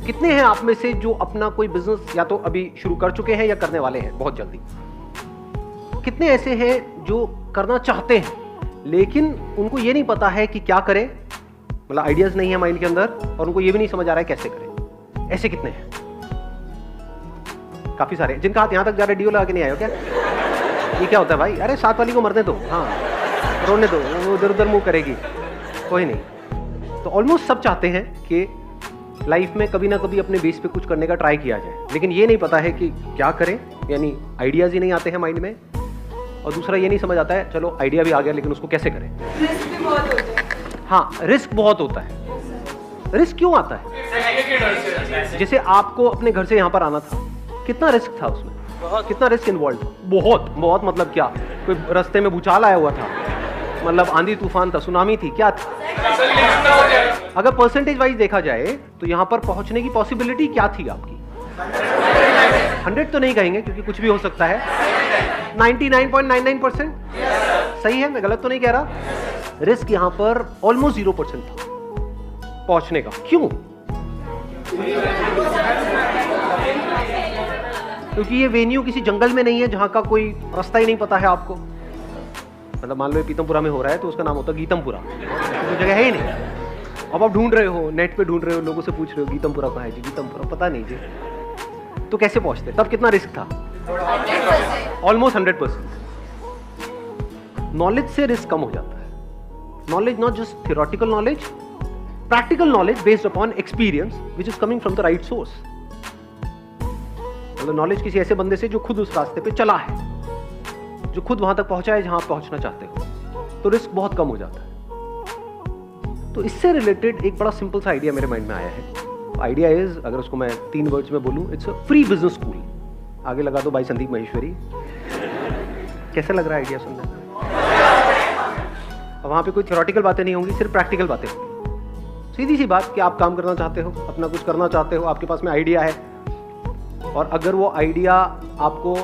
कितने हैं आप में से जो अपना कोई बिजनेस या तो अभी शुरू कर चुके हैं या करने वाले हैं बहुत जल्दी? कितने ऐसे हैं जो करना चाहते हैं लेकिन उनको ये नहीं पता है कि क्या करें, मतलब आइडियाज नहीं है माइंड के अंदर और उनको ये भी नहीं समझ आ रहा है कैसे करें? ऐसे कितने हैं? काफी सारे। जिनका हाथ यहां तक जा रहा है डीओ लगा के नहीं आए हो क्या? ये क्या होता है भाई? अरे साथ वाली को मरने दो, हाँ रोने दो, वो उधर उधर मुंह करेगी, कोई नहीं। तो ऑलमोस्ट सब चाहते हैं कि लाइफ में कभी ना कभी अपने बेस पे कुछ करने का ट्राई किया जाए, लेकिन ये नहीं पता है कि क्या करें, यानी आइडियाज ही नहीं आते हैं माइंड में। और दूसरा ये नहीं समझ आता है चलो आइडिया भी आ गया लेकिन उसको कैसे करें। रिस्क भी बहुत होता है। हाँ, रिस्क बहुत होता है। रिस्क क्यों आता है? जैसे आपको अपने घर से यहाँ पर आना था, कितना रिस्क था उसमें? कितना रिस्क इन्वॉल्व? बहुत बहुत। मतलब क्या, कोई रास्ते में भूचाल आया हुआ था, मतलब आंधी तूफान था, सुनामी थी, क्या था? अगर परसेंटेज वाइज देखा जाए तो यहाँ पर पहुंचने की पॉसिबिलिटी क्या थी आपकी? 100 तो नहीं कहेंगे क्योंकि कुछ भी हो सकता है। 99.99% सही है, मैं गलत तो नहीं कह रहा। रिस्क यहाँ पर ऑलमोस्ट 0% था पहुंचने का। क्यों? क्योंकि ये वेन्यू किसी जंगल में नहीं है जहां का कोई रास्ता ही नहीं पता है आपको। मतलब मान लो पीतमपुरा में हो रहा है तो उसका नाम होता है गीतमपुरा, तो जगह है ही नहीं। अब आप ढूंढ रहे हो, नेट पे ढूंढ रहे हो, लोगों से पूछ रहे हो गीतमपुरा कहाँ है जी, गीतमपुरा पता नहीं जी। तो कैसे पहुंचते? तब कितना रिस्क था? ऑलमोस्ट 100%। नॉलेज से रिस्क कम हो जाता है। Knowledge not just theoretical knowledge, practical knowledge based upon experience which is coming from the right source. मतलब नॉलेज किसी ऐसे बंदे से जो खुद उस रास्ते पे चला है, जो खुद वहां तक पहुंचा है जहां आप पहुंचना चाहते हो, तो रिस्क बहुत कम हो जाता है। तो इससे रिलेटेड एक बड़ा सिंपल सा आइडिया मेरे माइंड में आया है। आइडिया इज, अगर उसको मैं 3 वर्ड्स में बोलूं, it's a free business school. आगे लगा दो बाय संदीप महेश्वरी। कैसा लग रहा है आइडिया सुनने में? अब वहां पे कोई थ्योरेटिकल बातें नहीं होंगी, सिर्फ प्रैक्टिकल बातें होंगी। सीधी सी बात कि आप काम करना चाहते हो, अपना कुछ करना चाहते हो, आपके पास में आइडिया है, और अगर वो आइडिया आपको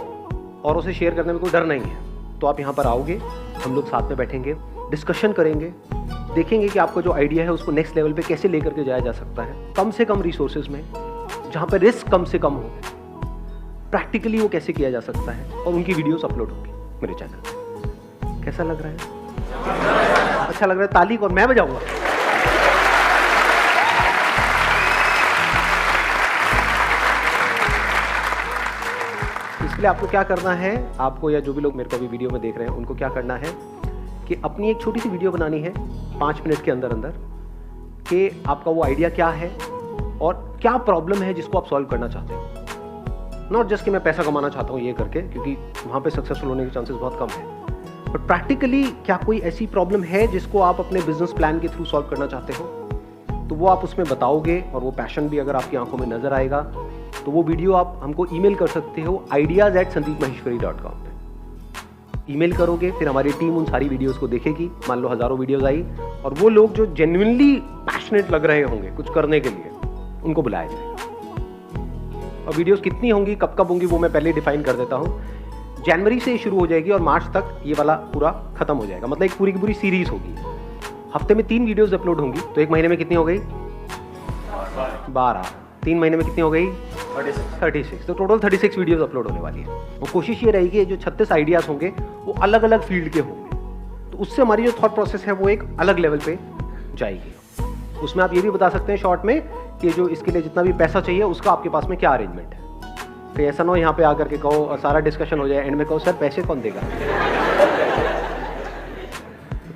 औरों से शेयर करने में कोई डर नहीं है तो आप यहाँ पर आओगे, हम लोग साथ में बैठेंगे, डिस्कशन करेंगे, देखेंगे कि आपका जो आइडिया है उसको नेक्स्ट लेवल पे कैसे लेकर के जाया जा सकता है, कम से कम रिसोर्सेज में, जहाँ पर रिस्क कम से कम हो, प्रैक्टिकली वो कैसे किया जा सकता है, और उनकी वीडियोस अपलोड होगी मेरे चैनल पे। कैसा लग रहा है? अच्छा लग रहा है? ताली कौन? मैं बजाऊंगा? इसके लिए आपको क्या करना है, आपको या जो भी लोग मेरे को अभी वीडियो में देख रहे हैं उनको क्या करना है कि अपनी एक छोटी सी वीडियो बनानी है 5 मिनट के अंदर अंदर, कि आपका वो आइडिया क्या है और क्या प्रॉब्लम है जिसको आप सॉल्व करना चाहते हो। नॉट जस्ट कि मैं पैसा कमाना चाहता हूँ ये करके, क्योंकि वहाँ पे सक्सेसफुल होने के चांसेस बहुत कम है, बट प्रैक्टिकली क्या कोई ऐसी प्रॉब्लम है जिसको आप अपने बिजनेस प्लान के थ्रू सॉल्व करना चाहते हो, तो वो आप उसमें बताओगे, और वो पैशन भी अगर आपकी आंखों में नजर आएगा तो वो वीडियो आप हमको ईमेल कर सकते हो ideas@sandeepmaheshwari.com पे। ईमेल करोगे, फिर हमारी टीम उन सारी वीडियोस को देखेगी। मान लो हजारों वीडियोस आई, और वो लोग जो जेन्युइनली पैशनेट लग रहे होंगे कुछ करने के लिए, उनको बुलाया जाएगा। और वीडियोस कितनी होंगी, कब कब होंगी, वो मैं पहले डिफाइन कर देता हूँ। जनवरी से शुरू हो जाएगी और मार्च तक ये वाला पूरा खत्म हो जाएगा, मतलब एक पूरी की पूरी सीरीज होगी। हफ्ते में 3 वीडियोस अपलोड होंगी, तो 1 महीने में कितनी हो गई? 12। 3 महीने में कितनी हो गई? 36। तो टोटल 36 वीडियोस अपलोड होने वाली है। और कोशिश ये रहेगी जो 36 आइडियाज होंगे वो अलग अलग फील्ड के होंगे, तो उससे हमारी जो थॉट प्रोसेस है वो एक अलग लेवल पे जाएगी। उसमें आप ये भी बता सकते हैं शॉर्ट में कि जो इसके लिए जितना भी पैसा चाहिए उसका आपके पास में क्या अरेंजमेंट है। तो ऐसा ना हो यहाँ पे आकर के कहो और सारा डिस्कशन हो जाए, एंड में कहो सर पैसे कौन देगा?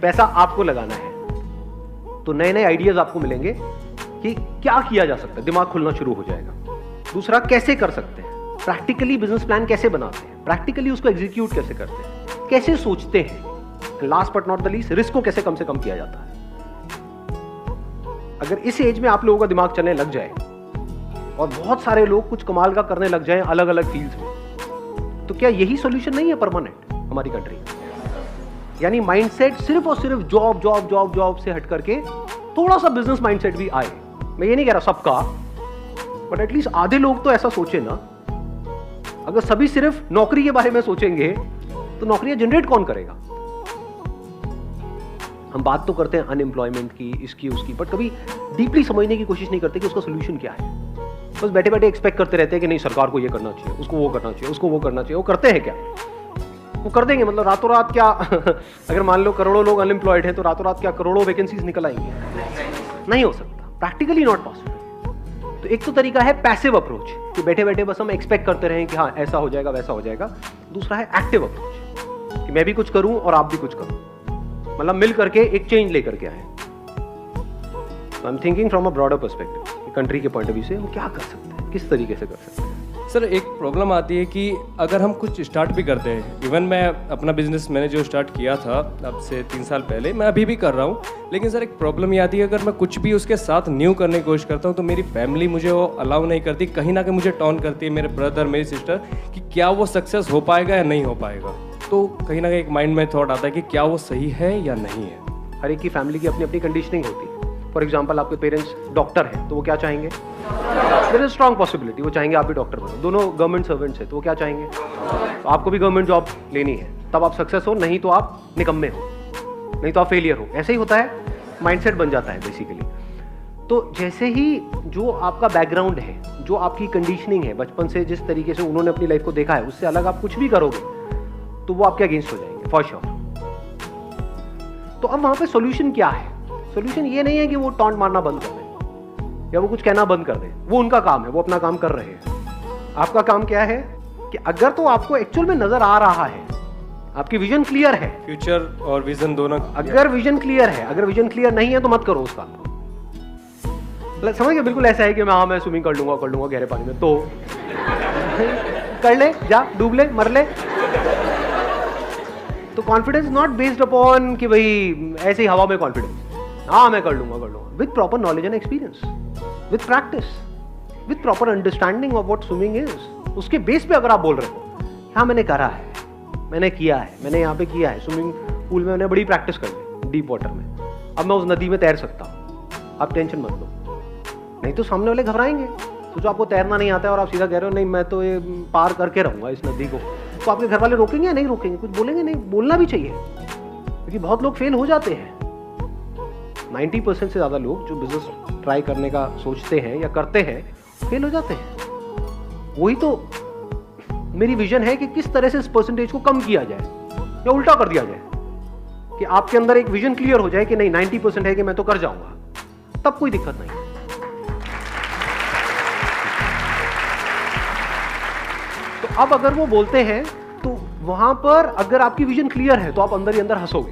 पैसा आपको लगाना है। तो नए नए आइडियाज आपको मिलेंगे कि क्या किया जा सकता है, दिमाग खुलना शुरू हो जाएगा। दूसरा, कैसे कर सकते हैं, प्रैक्टिकली बिजनेस प्लान कैसे बनाते हैं, प्रैक्टिकली उसको एग्जीक्यूट कैसे करते हैं, कैसे सोचते हैं, last but not the least risk को कैसे कम से कम किया जाता है। अगर इस एज में आप लोगों का दिमाग चलने लग जाए और बहुत सारे लोग कुछ कमाल का करने लग जाएं अलग अलग फील्ड्स में, तो क्या यही सॉल्यूशन नहीं है परमानेंट हमारी कंट्री? यानी माइंडसेट सिर्फ और सिर्फ जॉब जॉब जॉब जॉब से हट करके थोड़ा सा बिजनेस माइंडसेट भी आए। मैं ये नहीं कह रहा सबका, बट एटलीस्ट आधे लोग तो ऐसा सोचे ना। अगर सभी सिर्फ नौकरी के बारे में सोचेंगे तो नौकरियां जनरेट कौन करेगा? हम बात तो करते हैं अनएम्प्लॉयमेंट की, इसकी उसकी, बट कभी डीपली समझने की कोशिश नहीं करते कि उसका सोल्यूशन क्या है। बस बैठे बैठे एक्सपेक्ट करते रहते हैं कि नहीं सरकार को ये करना चाहिए, उसको वो करना चाहिए, उसको वो करना चाहिए। वो करते हैं क्या? वो कर देंगे मतलब रातों रात क्या अगर मान लो करोड़ों लोग अनएम्प्लॉयड हैं तो रातों रात क्या करोड़ों वैकेंसीज निकल आएंगी? नहीं हो सकता, प्रैक्टिकली नॉट पॉसिबल। तो एक तो तरीका है पैसिव अप्रोच कि बैठे बैठे बस हम एक्सपेक्ट करते रहें कि हाँ ऐसा हो जाएगा वैसा हो जाएगा। दूसरा है एक्टिव अप्रोच कि मैं भी कुछ करूं और आप भी कुछ करो, मतलब मिल करके एक चेंज लेकर के आए। I am thinking from a broader perspective, country के पॉइंट ऑफ व्यू से हम क्या कर सकते हैं, किस तरीके से कर सकते हैं। सर एक प्रॉब्लम आती है कि अगर हम कुछ स्टार्ट भी करते हैं, इवन मैं अपना बिजनेस मैंने जो स्टार्ट किया था अब से 3 साल पहले, मैं अभी भी कर रहा हूँ, लेकिन सर एक प्रॉब्लम ये आती है अगर मैं कुछ भी उसके साथ न्यू करने की कोशिश करता हूँ तो मेरी फैमिली मुझे वो अलाउ नहीं करती, कहीं ना कहीं मुझे टॉन करती है, मेरे ब्रदर मेरी सिस्टर, कि क्या वो सक्सेस हो पाएगा या नहीं हो पाएगा। तो कहीं ना कहीं एक माइंड में थॉट आता है कि क्या वो सही है या नहीं है। हर एक की फैमिली की अपनी अपनी कंडीशनिंग होती है। फॉर एग्जाम्पल आपके पेरेंट्स डॉक्टर हैं तो वो क्या चाहेंगे? देयर इज स्ट्रॉन्ग पॉसिबिलिटी वो चाहेंगे आप भी डॉक्टर बनो। दोनों गवर्नमेंट सर्वेंट्स हैं तो वो क्या चाहेंगे? तो आपको भी गवर्नमेंट जॉब लेनी है, तब आप सक्सेस हो, नहीं तो आप निकम्मे हो, नहीं तो आप फेलियर हो। ऐसे ही होता है, माइंडसेट बन जाता है बेसिकली। तो जैसे ही जो आपका बैकग्राउंड है, जो आपकी कंडीशनिंग है, बचपन से जिस तरीके से उन्होंने अपनी लाइफ को देखा है, उससे अलग आप कुछ भी करोगे तो वो आपके अगेंस्ट हो जाएंगे फॉर श्योर। तो अब वहां पे सॉल्यूशन क्या है? सॉल्यूशन ये नहीं है कि वो टॉन्ट मारना बंद कर दें या वो कुछ कहना बंद कर दें, वो उनका काम है, वो अपना काम कर रहे हैं। आपका काम क्या है कि अगर तो आपको एक्चुअल में नजर आ रहा है, आपकी विजन क्लियर है, फ्यूचर और विजन दोनों, अगर विजन क्लियर है, अगर विजन क्लियर नहीं है तो मत करो उस काम को। समझ गए? बिल्कुल ऐसा है कि मैं स्विमिंग कर लूंगा गहरे पानी में, तो कर ले, जा डूब ले, मर ले। तो कॉन्फिडेंस नॉट बेस्ड अपॉन कि भाई ऐसे ही हवा में कॉन्फिडेंस, हाँ मैं कर लूंगा with proper knowledge and experience, with practice, with proper understanding of what swimming is. उसके बेस पे अगर आप बोल रहे हो हाँ मैंने करा है, मैंने किया है, मैंने यहाँ पे किया है, स्विमिंग पूल में मैंने बड़ी प्रैक्टिस कर ली, डीप वाटर में, अब मैं उस नदी में तैर सकता हूँ, आप टेंशन मत लो। नहीं तो सामने वाले घबराएंगे। तो जो आपको तैरना नहीं आता है और आप सीधा कह रहे हो नहीं मैं तो ये पार करके रहूंगा इस नदी को, तो आपके घर वाले रोकेंगे या नहीं रोकेंगे? कुछ बोलेंगे नहीं, बोलना भी चाहिए, क्योंकि बहुत लोग फेल हो जाते हैं। 90% से ज़्यादा लोग जो बिजनेस ट्राई करने का सोचते हैं या करते हैं फेल हो जाते हैं। वही तो मेरी विजन है कि किस तरह से इस परसेंटेज को कम किया जाए या उल्टा कर दिया जाए कि आपके अंदर एक विजन क्लियर हो जाए कि नहीं 90% है कि मैं तो कर जाऊंगा, तब कोई दिक्कत नहीं। तो अब अगर वो बोलते हैं तो वहां पर अगर आपकी विजन क्लियर है तो आप अंदर ही अंदर हंसोगे।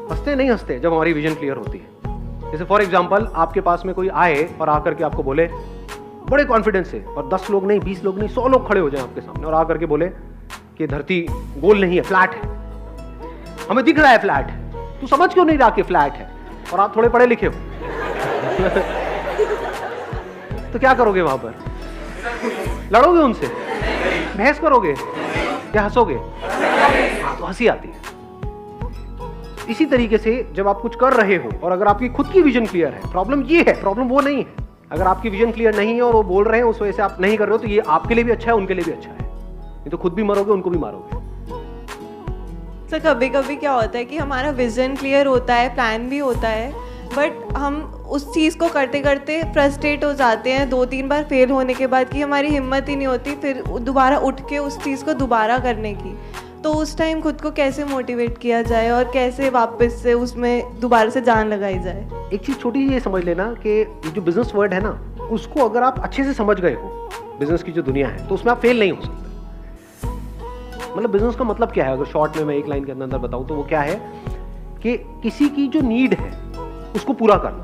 हंसते नहीं हंसते जब हमारी विजन क्लियर होती है। जैसे फॉर एग्जांपल आपके पास में कोई आए और आकर के आपको बोले बड़े कॉन्फिडेंस से, और 10 लोग नहीं, 20 लोग नहीं, 100 लोग खड़े हो जाएं आपके सामने और आकर के बोले कि धरती गोल नहीं है, फ्लैट है, हमें दिख रहा है फ्लैट है, तू समझ क्यों नहीं रहा कि फ्लैट है, और आप थोड़े पढ़े लिखे हो तो क्या करोगे? वहां पर लड़ोगे उनसे, बहस करोगे या हंसोगे? तो हंसी आती है। इसी तरीके से जब आप कुछ कर रहे हो और अगर आपकी खुद की विजन क्लियर है, प्रॉब्लम ये है, प्रॉब्लम वो नहीं है। अगर आपकी विजन क्लियर नहीं है और वो बोल रहे हैं उस वजह से आप नहीं कर रहे हो, तो ये आपके लिए भी अच्छा है, उनके लिए भी अच्छा है। नहीं तो खुद भी मरोगे, उनको भी मारोगे। सर कभी कभी क्या होता है कि हमारा विजन क्लियर होता है, प्लान भी होता है, बट हम उस चीज़ को करते करते फ्रस्ट्रेट हो जाते हैं 2-3 बार फेल होने के बाद कि हमारी हिम्मत ही नहीं होती फिर दोबारा उठ के उस चीज़ को दोबारा करने की। तो उस टाइम खुद को कैसे मोटिवेट किया जाए और कैसे वापस से उसमें दोबारा से जान लगाई जाए? एक चीज़ छोटी सी ये समझ लेना कि जो बिजनेस वर्ड है ना, उसको अगर आप अच्छे से समझ गए हो, बिजनेस की जो दुनिया है, तो उसमें आप फेल नहीं हो सकते। मतलब बिजनेस का मतलब क्या है, अगर शॉर्ट में मैं एक लाइन के अंदर बताऊं तो वो क्या है कि किसी की जो नीड है उसको पूरा करना।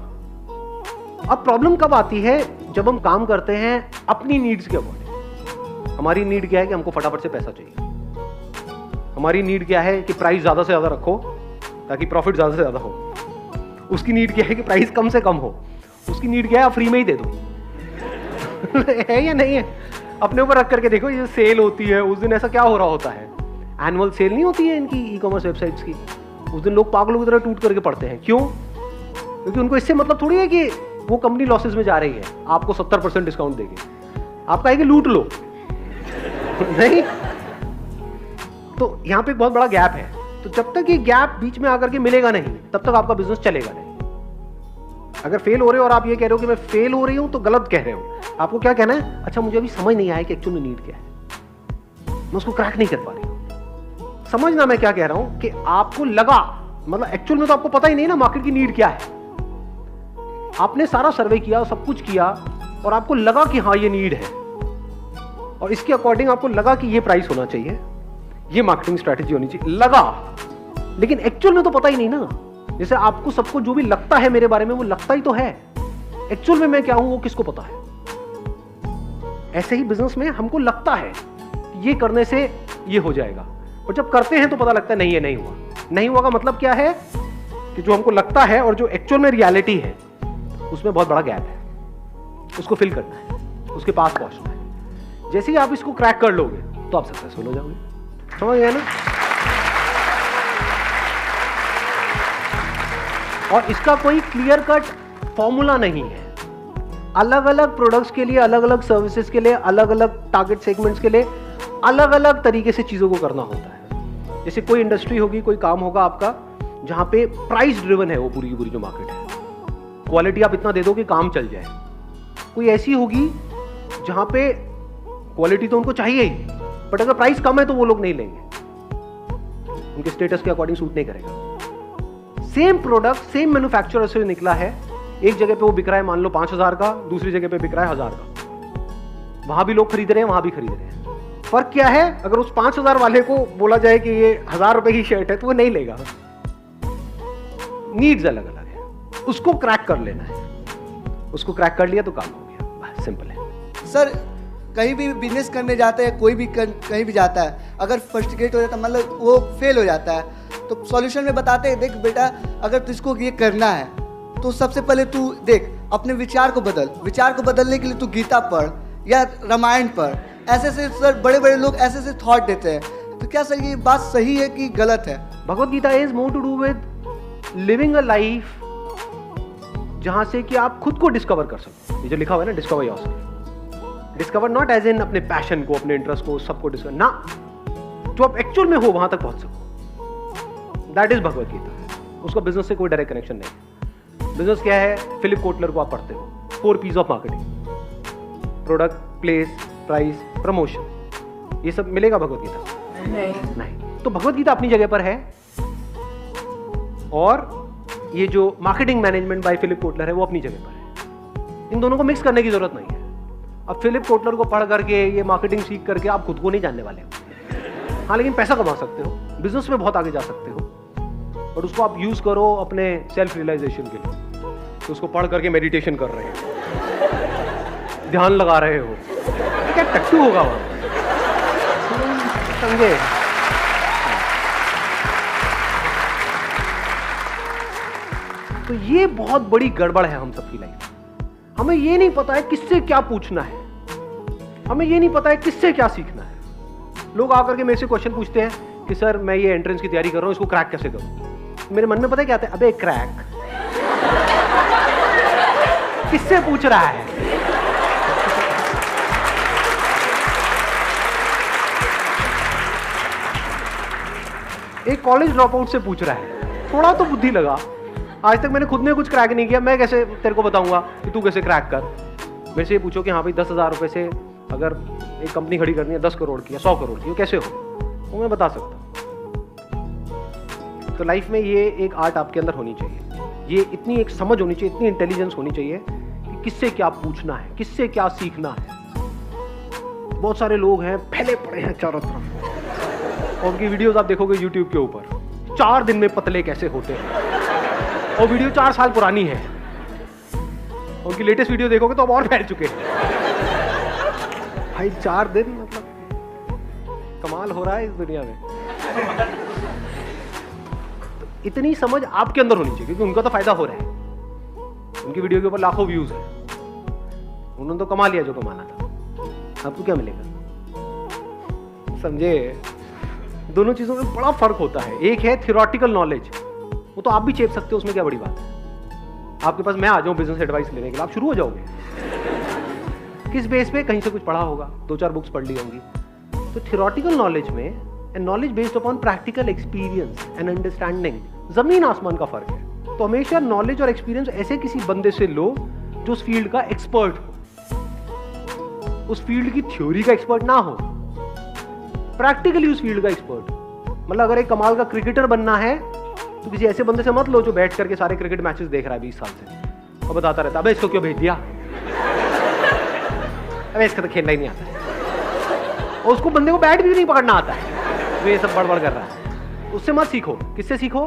अब प्रॉब्लम कब आती है? जब हम काम करते हैं अपनी नीड्स के अकॉर्डिंग। हमारी नीड क्या है कि हमको फटाफट से पैसा चाहिए, हमारी नीड क्या है कि प्राइस ज्यादा से ज्यादा रखो ताकि प्रॉफिट ज्यादा से ज्यादा हो, उसकी नीड क्या है कि प्राइस कम से कम हो, उसकी नीड क्या है आप फ्री में ही दे दो है या नहीं है? अपने ऊपर रख करके देखो, ये सेल होती है उस दिन ऐसा क्या हो रहा होता है, एनुअल सेल नहीं होती है इनकी ई-कॉमर्स वेबसाइट्स की, उस दिन लोग पागलों की तरह टूट करके पड़ते हैं। क्यों? क्योंकि उनको इससे मतलब थोड़ी है कि वो कंपनी लॉसेस में जा रही है, आपको 70% डिस्काउंट देगी, आपका है कि लूट लो नहीं। तो यहाँ पे एक बहुत बड़ा गैप है। तो जब तक ये गैप बीच में आकर के मिलेगा नहीं, तब तक आपका बिजनेस चलेगा नहीं। अगर फेल हो रहे हो और आप ये कह रहे हो कि मैं फेल हो रही हूं तो गलत कह रहे हो। आपको क्या कहना है, अच्छा मुझे अभी समझ नहीं आया कि एक्चुअल में नीड क्या है, मैं उसको क्रैक नहीं कर पा रही हूं। समझना मैं क्या कह रहा हूं कि आपको लगा, मतलब एक्चुअल में तो आपको पता ही नहीं ना मार्केट की नीड क्या है। आपने सारा सर्वे किया, सब कुछ किया और आपको लगा कि हाँ ये नीड है और इसके अकॉर्डिंग आपको लगा कि ये प्राइस होना चाहिए, ये मार्केटिंग स्ट्रेटेजी होनी चाहिए, लगा। लेकिन एक्चुअल में तो पता ही नहीं ना। जैसे आपको सबको जो भी लगता है मेरे बारे में वो लगता ही तो है, एक्चुअल में मैं क्या हूं वो किसको पता है। ऐसे ही बिजनेस में हमको लगता है ये करने से ये हो जाएगा और जब करते हैं तो पता लगता है नहीं, ये नहीं हुआ। नहीं हुआ का मतलब क्या है कि जो हमको लगता है और जो एक्चुअल में रियलिटी है उसमें बहुत बड़ा गैप है, उसको फिल करना है, उसके पास पहुंचना है। जैसे ही आप इसको क्रैक कर लोगे तो आप सक्सेसफुल हो जाओगे। समझ गए ना? और इसका कोई क्लियर कट फॉर्मूला नहीं है। अलग अलग प्रोडक्ट्स के लिए, अलग अलग सर्विसेज के लिए, अलग अलग टारगेट सेगमेंट्स के लिए अलग अलग तरीके से चीजों को करना होता है। जैसे कोई इंडस्ट्री होगी, कोई काम होगा आपका जहां पे प्राइस ड्रिवन है वो पूरी की पूरी जो मार्केट है, क्वालिटी आप इतना दे दो कि काम चल जाए। कोई ऐसी होगी जहां पे क्वालिटी तो उनको चाहिए ही, बट अगर प्राइस कम है तो वो लोग नहीं लेंगे, उनके स्टेटस के अकॉर्डिंग सूट नहीं करेगा। सेम प्रोडक्ट सेम मैन्युफैक्चरर से निकला है, एक जगह पे वो बिक रहा है मान लो 5,000 का, दूसरी जगह पे बिक रहा है 1,000 का। वहां भी लोग खरीद रहे हैं, वहां भी खरीद रहे हैं। फर्क क्या है, अगर उस 5,000 वाले को बोला जाए कि ये 1,000 रुपए की शर्ट है तो वो नहीं लेगा। नीड्स अलग अलग है, उसको क्रैक कर लेना है। उसको क्रैक कर लिया तो काम हो गया, बस सिंपल है। सर कहीं भी बिजनेस करने जाते हैं, कोई भी कहीं भी जाता है, अगर फ्रस्ट्रेट हो जाता है, मतलब वो फेल हो जाता है, तो सॉल्यूशन में बताते हैं देख बेटा अगर तुझको ये करना है तो सबसे पहले तू देख अपने विचार को बदल। विचार को बदलने के लिए तू गीता पढ़ या रामायण पढ़। ऐसे से सर बड़े बड़े लोग ऐसे से थॉट देते हैं। तो क्या सर ये बात सही है कि गलत है? Bhagavad Gita is more to do with living a life जहां से कि आप खुद को डिस्कवर कर सको। ये जो लिखा हुआ है ना, discover yourself. Discover not as in अपने पैशन को, अपने इंटरेस्ट को, सबको डिस्कवर ना, जो आप एक्चुअल में हो वहां तक पहुंच सको। That is Bhagavad Gita. उसका बिजनेस से कोई डायरेक्ट कनेक्शन नहीं। बिजनेस क्या है? फिलिप कोटलर को आप पढ़ते हो, 4 P's of marketing, product, place, price, promotion. ये सब मिलेगा भगवत गीता? नहीं। तो भगवत गीता अपनी जगह पर है और ये जो marketing management by Philip Kotler है वो अपनी जगह पर है। इन दोनों को मिक्स करने की जरूरत नहीं है। अब फिलिप कोटलर को पढ़ करके, ये मार्केटिंग सीख करके आप खुद को नहीं जानने वाले हो। हाँ, लेकिन पैसा कमा सकते हो, बिजनेस में बहुत आगे जा सकते हो, और उसको आप यूज करो अपने सेल्फ रियलाइजेशन के लिए। तो उसको पढ़ करके मेडिटेशन कर रहे हो, ध्यान लगा रहे हो, तो क्या टट्टू होगा वहां? समझे? तो ये बहुत बड़ी गड़बड़ है हम सबकी लाइफ में। हमें ये नहीं पता है किससे क्या पूछना है, हमें ये नहीं पता है किससे क्या सीखना है। लोग आकर के मेरे से क्वेश्चन पूछते हैं कि सर मैं ये एंट्रेंस की तैयारी कर रहा हूं, इसको क्रैक कैसे करूं? मेरे मन में पता है क्या आता है? अबे क्रैक किससे पूछ रहा है? एक कॉलेज ड्रॉप आउट से पूछ रहा है, थोड़ा तो बुद्धि लगा। आज तक मैंने खुद ने कुछ क्रैक नहीं किया, मैं कैसे तेरे को बताऊंगा कि तू कैसे क्रैक कर? मेरे से ये पूछो कि हाँ भाई 10,000 रुपए से अगर एक कंपनी खड़ी करनी है 10 करोड़ की या 100 करोड़ की, वो कैसे हो? वो मैं बता सकता हूँ। तो लाइफ में ये एक आर्ट आपके अंदर होनी चाहिए, ये इतनी एक समझ होनी चाहिए, इतनी इंटेलिजेंस होनी चाहिए कि किससे क्या पूछना है, किससे क्या सीखना है। बहुत सारे लोग हैं फैले पड़े हैं चारों तरफ, और उनकी वीडियोस आप देखोगे यूट्यूब के ऊपर, 4 दिन में पतले कैसे होते हैं, और वीडियो 4 साल पुरानी है। उनकी लेटेस्ट वीडियो देखोगे तो अब और फैल चुके हैं। भाई 4 दिन मतलब कमाल हो रहा है इस दुनिया में। तो इतनी समझ आपके अंदर होनी चाहिए, क्योंकि उनका तो फायदा हो रहा है, उनकी वीडियो के ऊपर लाखों व्यूज है, उन्होंने तो कमा लिया जो कमाना था। आपको क्या मिलेगा? समझे? दोनों चीजों में बड़ा फर्क होता है। एक है थियोरेटिकल नॉलेज, वो तो आप भी चेप सकते हो, उसमें क्या बड़ी बात है। आपके पास मैं आ जाऊं बिजनेस एडवाइस लेने के लिए, आप शुरू हो जाओगे। किस बेस पे? कहीं से कुछ पढ़ा होगा, 2-4 बुक्स पढ़ ली होंगी। तो थियोरेटिकल नॉलेज में, knowledge based upon practical experience and understanding, जमीन आसमान का फर्क है। तो हमेशा नॉलेज और एक्सपीरियंस ऐसे किसी बंदे से लो जो उस फील्ड का एक्सपर्ट हो, उस फील्ड की थ्योरी का एक्सपर्ट ना हो, प्रैक्टिकली उस फील्ड का एक्सपर्ट। मतलब अगर एक कमाल का क्रिकेटर बनना है तो किसी ऐसे बंदे से मत लो जो बैठ करके सारे क्रिकेट मैचेस देख रहा है 20 साल से और बताता रहता अबे इसको क्यों भेज दिया, अबे इसका तो खेलना ही नहीं आता, और उसको बंदे को बैट भी नहीं पकड़ना आता है, वो ये सब बड़बड़ कर रहा है। उससे मत सीखो। किससे सीखो?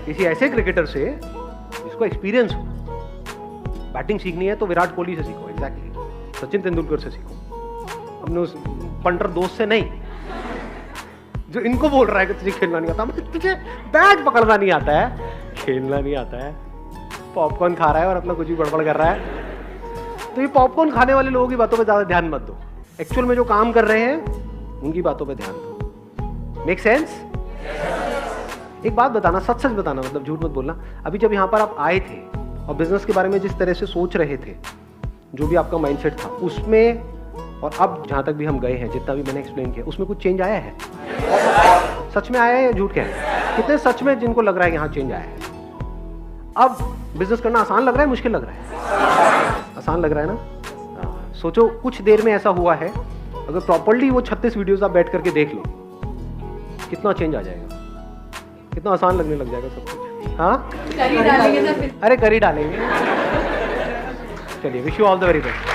किसी ऐसे क्रिकेटर से जिसको एक्सपीरियंस हो। बैटिंग सीखनी है तो विराट कोहली से सीखो, एग्जैक्टली सचिन तेंदुलकर से सीखो, अपने उस पंटर दोस्त से नहीं जो इनको बोल रहा है कि तुझे खेलना नहीं आता, मतलब तुझे बैट पकड़ना नहीं आता है, खेलना नहीं आता है, पॉपकॉर्न खा रहा है और अपना कुछ भी बड़बड़ कर रहा है। तो ये पॉपकॉर्न खाने वाले लोगों की बातों पे ज्यादा ध्यान मत दो, एक्चुअल में जो काम कर रहे हैं उनकी बातों पे ध्यान दो। Make sense? एक बात बताना, सच सच बताना, मतलब झूठ मत बोलना। अभी जब यहाँ पर आप आए थे और बिजनेस के बारे में जिस तरह से सोच रहे थे, जो भी आपका माइंडसेट था, उसमें और अब जहाँ तक भी हम गए हैं, जितना भी मैंने एक्सप्लेन किया, उसमें कुछ चेंज आया है? सच में आया है या झूठ कह रहे हैं? कितने सच में जिनको लग रहा है यहाँ चेंज आया है? अब बिजनेस करना आसान लग रहा है, मुश्किल लग रहा है? आसान लग रहा है ना? सोचो कुछ देर में ऐसा हुआ है, अगर प्रॉपर्ली वो 36 वीडियोस आप बैठ करके देख लो, कितना चेंज आ जाएगा, कितना आसान लगने लग जाएगा सब कुछ। हाँ, कर ही डालेंगे ना फिर। अरे कर ही डालेंगे। चलिए, wish you all the very best.